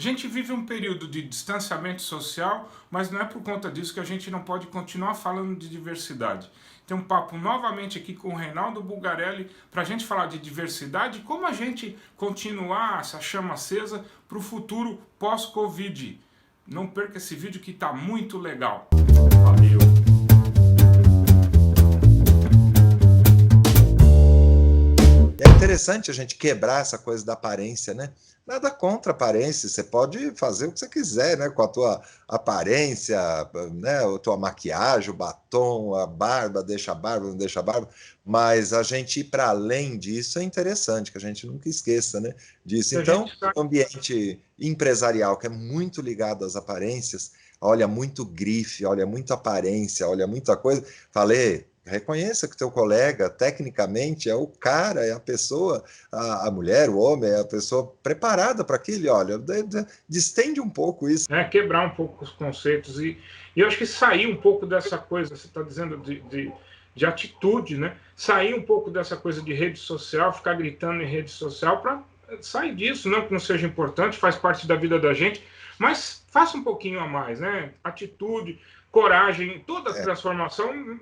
A gente vive um período de distanciamento social, mas não é por conta disso que a gente não pode continuar falando de diversidade. Tem um papo novamente aqui com o Reinaldo Bulgarelli para a gente falar de diversidade e como a gente continuar essa chama acesa para o futuro pós-Covid. Não perca esse vídeo que está muito legal. Valeu! É interessante a gente quebrar essa coisa da aparência, né? Nada contra a aparência, você pode fazer o que você quiser, né? Com a tua aparência, né? A tua maquiagem, o batom, a barba, deixa a barba, não deixa a barba, mas a gente ir para além disso é interessante, que a gente nunca esqueça, né? Disso. Se a Então, gente sabe... o ambiente empresarial, que é muito ligado às aparências, olha muito grife, olha muito aparência, olha muita coisa, falei. Reconheça que teu colega, tecnicamente, é o cara, é a pessoa, a mulher, o homem, é a pessoa preparada para aquilo. Olha, distende um pouco isso. Quebrar um pouco os conceitos e eu acho que sair um pouco dessa coisa, você está dizendo, de atitude, né? Sair um pouco dessa coisa de rede social, ficar gritando em rede social, para sair disso, não que não seja importante, faz parte da vida da gente, mas faça um pouquinho a mais, né? Atitude, coragem, toda transformação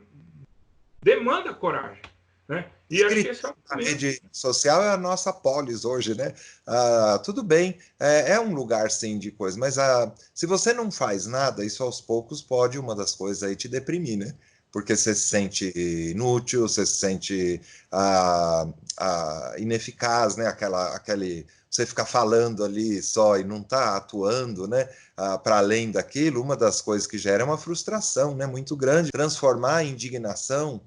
demanda coragem, né? E acho que esse é o a rede social é a nossa polis hoje, né? Tudo bem, é um lugar sim de coisa, mas se você não faz nada, isso aos poucos pode uma das coisas aí te deprimir, né? Porque você se sente inútil, você se sente ineficaz, né? Você ficar falando ali só e não tá atuando, né? Para além daquilo, uma das coisas que gera é uma frustração, né? Muito grande. Transformar a indignação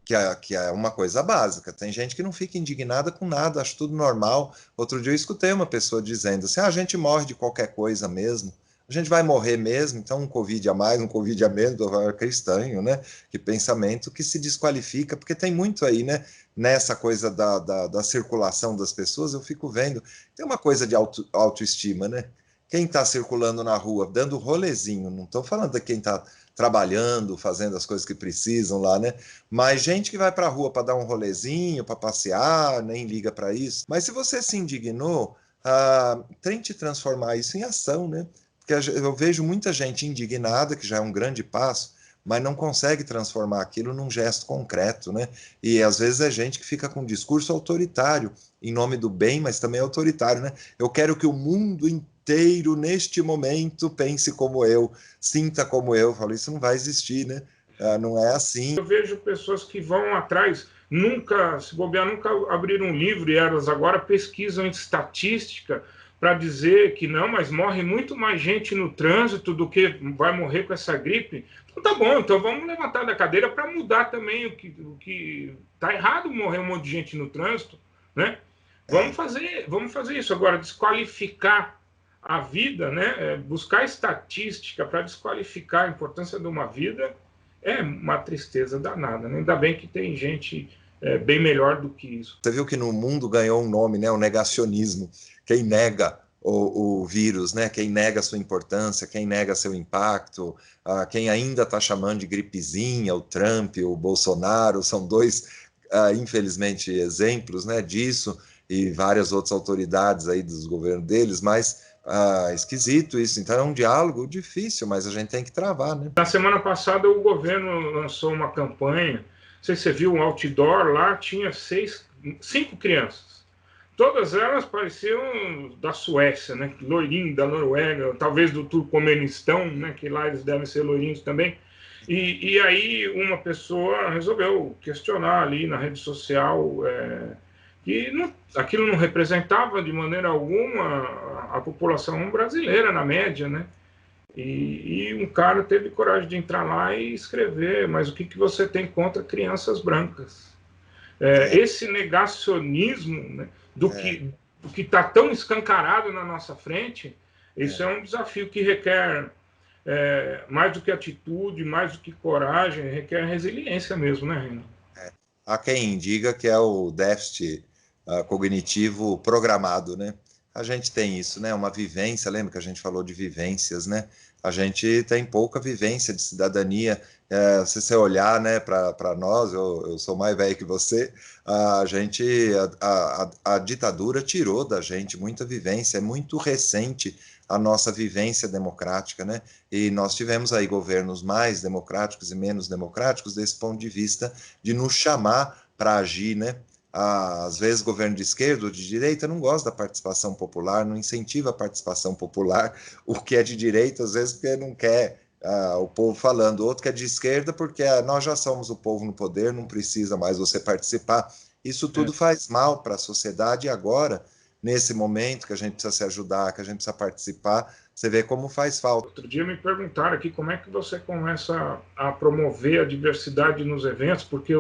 que é uma coisa básica. Tem gente que não fica indignada com nada, acha tudo normal. Outro dia eu escutei uma pessoa dizendo assim: a gente morre de qualquer coisa mesmo, a gente vai morrer mesmo, então um Covid a mais, um Covid a menos, que estranho, né? Que pensamento que se desqualifica, porque tem muito aí, né? Nessa coisa da circulação das pessoas, eu fico vendo, tem uma coisa de autoestima, né? Quem está circulando na rua, dando rolezinho, não estou falando de quem está trabalhando, fazendo as coisas que precisam lá, né? Mas gente que vai para a rua para dar um rolezinho, para passear, nem liga para isso. Mas se você se indignou, tente transformar isso em ação, né? Porque eu vejo muita gente indignada, que já é um grande passo, mas não consegue transformar aquilo num gesto concreto, né? E às vezes é gente que fica com um discurso autoritário, em nome do bem, mas também autoritário, né? Eu quero que o mundo inteiro, neste momento, pense como eu, sinta como eu. Eu falo, isso não vai existir, né? Não é assim. Eu vejo pessoas que vão atrás, nunca, se bobear, nunca abriram um livro e elas agora pesquisam em estatística para dizer que não, mas morre muito mais gente no trânsito do que vai morrer com essa gripe. Então tá bom, então vamos levantar da cadeira para mudar também o que tá errado morrer um monte de gente no trânsito, né? Vamos fazer isso. Agora, desqualificar a vida, né? Buscar estatística para desqualificar a importância de uma vida é uma tristeza danada, né? Ainda bem que tem gente bem melhor do que isso. Você viu que no mundo ganhou um nome, né? O negacionismo. Quem nega o vírus, né? Quem nega a sua importância, quem nega seu impacto, quem ainda está chamando de gripezinha, o Trump, o Bolsonaro, são dois, infelizmente, exemplos, né, disso, e várias outras autoridades aí dos governos deles, mas esquisito isso. Então é um diálogo difícil, mas a gente tem que travar, né? Na semana passada o governo lançou uma campanha, não sei se você viu, um outdoor lá, tinha 5 crianças. Todas elas pareciam da Suécia, né? Loirinho da Noruega, talvez do Turcomenistão, né? Que lá eles devem ser loirinhos também. E aí uma pessoa resolveu questionar ali na rede social que aquilo não representava de maneira alguma a população brasileira, na média, né? E um cara teve coragem de entrar lá e escrever, mas o que você tem contra crianças brancas? Esse negacionismo, né, do que está tão escancarado na nossa frente, isso é um desafio que requer mais do que atitude, mais do que coragem, requer resiliência mesmo, né, Renan? Há quem diga que é o déficit cognitivo programado, né? A gente tem isso, né? Uma vivência, lembra que a gente falou de vivências, né? A gente tem pouca vivência de cidadania. Se você olhar, né, para nós, eu sou mais velho que você, a ditadura tirou da gente muita vivência, é muito recente a nossa vivência democrática, né? E nós tivemos aí governos mais democráticos e menos democráticos desse ponto de vista de nos chamar para agir, né? Às vezes governo de esquerda ou de direita não gosta da participação popular, não incentiva a participação popular, o que é de direita às vezes porque não quer o povo falando, outro que é de esquerda porque nós já somos o povo no poder, não precisa mais você participar. Isso tudo faz mal para a sociedade e agora, nesse momento que a gente precisa se ajudar, que a gente precisa participar, você vê como faz falta. Outro dia me perguntaram aqui como é que você começa a promover a diversidade nos eventos, porque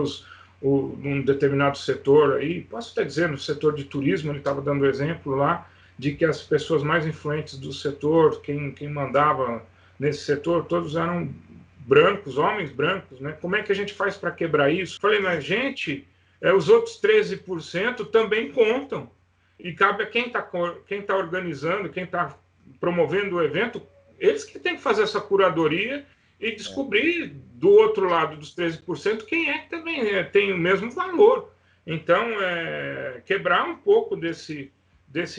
num determinado setor aí, posso até dizer, no setor de turismo, ele estava dando exemplo lá, de que as pessoas mais influentes do setor, quem mandava nesse setor, todos eram brancos, homens brancos, né? Como é que a gente faz para quebrar isso? Falei, mas gente, os outros 13% também contam. E cabe a quem tá organizando, quem está promovendo o evento, eles que têm que fazer essa curadoria e descobrir do outro lado dos 13% quem é que também tem o mesmo valor. Então, quebrar um pouco desse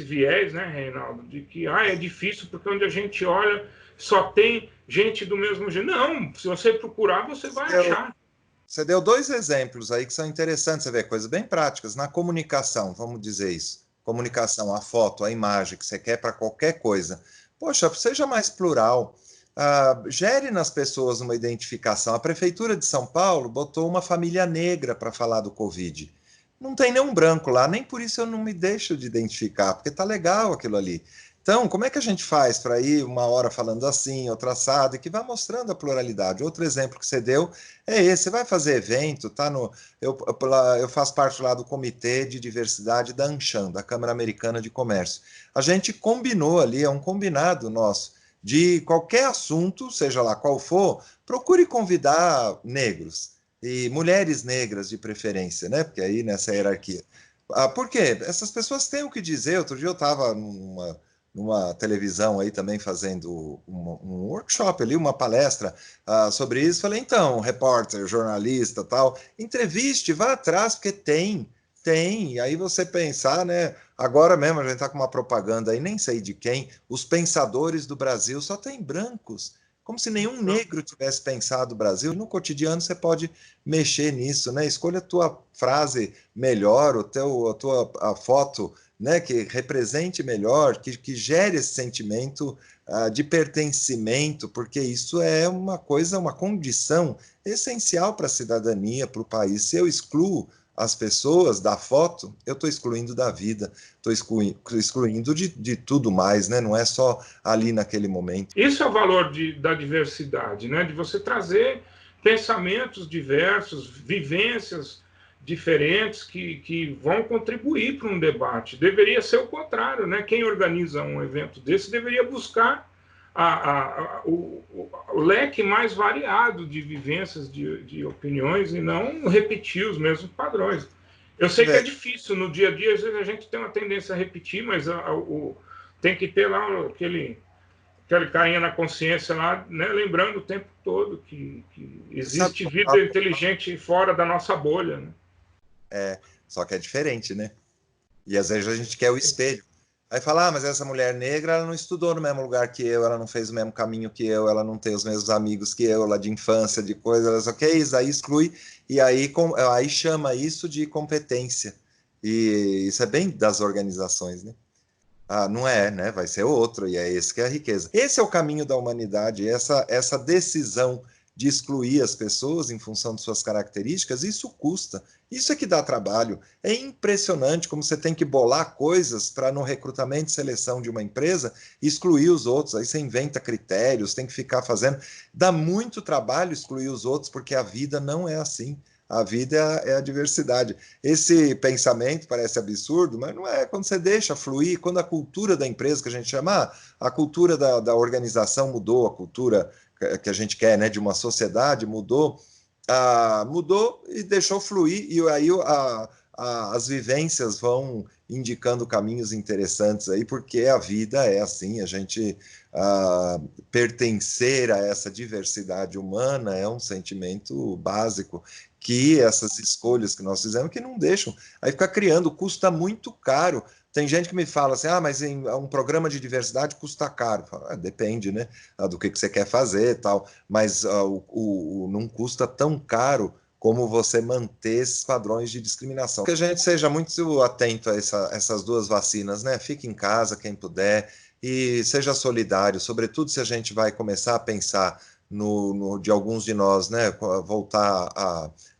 viés, né, Reinaldo, de que é difícil porque onde a gente olha só tem gente do mesmo jeito. Não, se você procurar, você vai achar. Você deu 2 exemplos aí que são interessantes, você vê, coisas bem práticas. Na comunicação, vamos dizer isso. Comunicação, a foto, a imagem que você quer para qualquer coisa. Poxa, seja mais plural. Gere nas pessoas uma identificação. A Prefeitura de São Paulo botou uma família negra para falar do Covid. Não tem nenhum branco lá, nem por isso eu não me deixo de identificar, porque tá legal aquilo ali. Então, como é que a gente faz para ir uma hora falando assim, outra assado, e que vai mostrando a pluralidade? Outro exemplo que você deu é esse, você vai fazer evento, tá eu faço parte lá do Comitê de Diversidade da ANCHAM, da Câmara Americana de Comércio. A gente combinou ali, é um combinado nosso, de qualquer assunto, seja lá qual for, procure convidar negros e mulheres negras de preferência, né? Porque aí nessa hierarquia. Por quê? Essas pessoas têm o que dizer. Outro dia eu estava numa televisão aí também fazendo um workshop ali, uma palestra sobre isso. Falei, então, repórter, jornalista, tal, entreviste, vá atrás, porque tem. E aí você pensar, né? Agora mesmo a gente está com uma propaganda aí, nem sei de quem, os pensadores do Brasil só tem brancos. Como se nenhum negro tivesse pensado o Brasil. No cotidiano você pode mexer nisso, né? Escolha a tua frase melhor, a foto, né, que represente melhor, que gere esse sentimento de pertencimento, porque isso é uma coisa, uma condição essencial para a cidadania, para o país. Se eu excluo as pessoas da foto, eu estou excluindo da vida, estou excluindo de tudo mais, né? Não é só ali naquele momento. Isso é o valor da diversidade, né? De você trazer pensamentos diversos, vivências diferentes que vão contribuir para um debate. Deveria ser o contrário, né? Quem organiza um evento desse deveria buscar o leque mais variado de vivências, de opiniões, e não repetir os mesmos padrões. Eu sei que é difícil no dia a dia, às vezes a gente tem uma tendência a repetir, mas tem que ter lá aquele carinha na consciência lá, né, lembrando o tempo todo que existe vida inteligente fora da nossa bolha, né? Só que é diferente, né? E às vezes a gente quer o espelho. Aí fala, mas essa mulher negra, ela não estudou no mesmo lugar que eu, ela não fez o mesmo caminho que eu, ela não tem os mesmos amigos que eu, lá de infância, de coisa, ela só quer isso, aí exclui, e aí chama isso de competência. E isso é bem das organizações, né? Não é, né? Vai ser outro, e é esse que é a riqueza. Esse é o caminho da humanidade, essa decisão de excluir as pessoas em função de suas características, isso custa. Isso é que dá trabalho. É impressionante como você tem que bolar coisas para, no recrutamento e seleção de uma empresa, excluir os outros. Aí você inventa critérios, tem que ficar fazendo. Dá muito trabalho excluir os outros, porque a vida não é assim. A vida é a diversidade. Esse pensamento parece absurdo, mas não é. Quando você deixa fluir, quando a cultura da empresa, que a gente chama, a cultura da organização mudou, a cultura que a gente quer, né, de uma sociedade mudou, mudou e deixou fluir, e aí as vivências vão indicando caminhos interessantes aí, porque a vida é assim, a gente pertencer a essa diversidade humana é um sentimento básico, que essas escolhas que nós fizemos que não deixam, aí fica criando, custa muito caro Tem gente que me fala assim, mas um programa de diversidade custa caro. Falo, depende, né, do que você quer fazer e tal, mas não custa tão caro como você manter esses padrões de discriminação. Que a gente seja muito atento a essas duas vacinas, né? Fique em casa, quem puder, e seja solidário, sobretudo se a gente vai começar a pensar de alguns de nós, né, voltar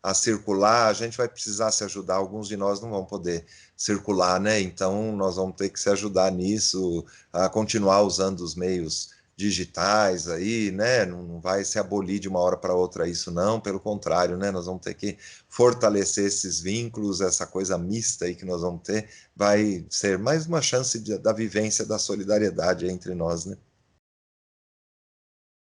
a circular, a gente vai precisar se ajudar, alguns de nós não vão poder circular, né, então nós vamos ter que se ajudar nisso, a continuar usando os meios digitais aí, né, não vai se abolir de uma hora para outra isso não, pelo contrário, né, nós vamos ter que fortalecer esses vínculos, essa coisa mista aí que nós vamos ter, vai ser mais uma chance da vivência da solidariedade entre nós, né.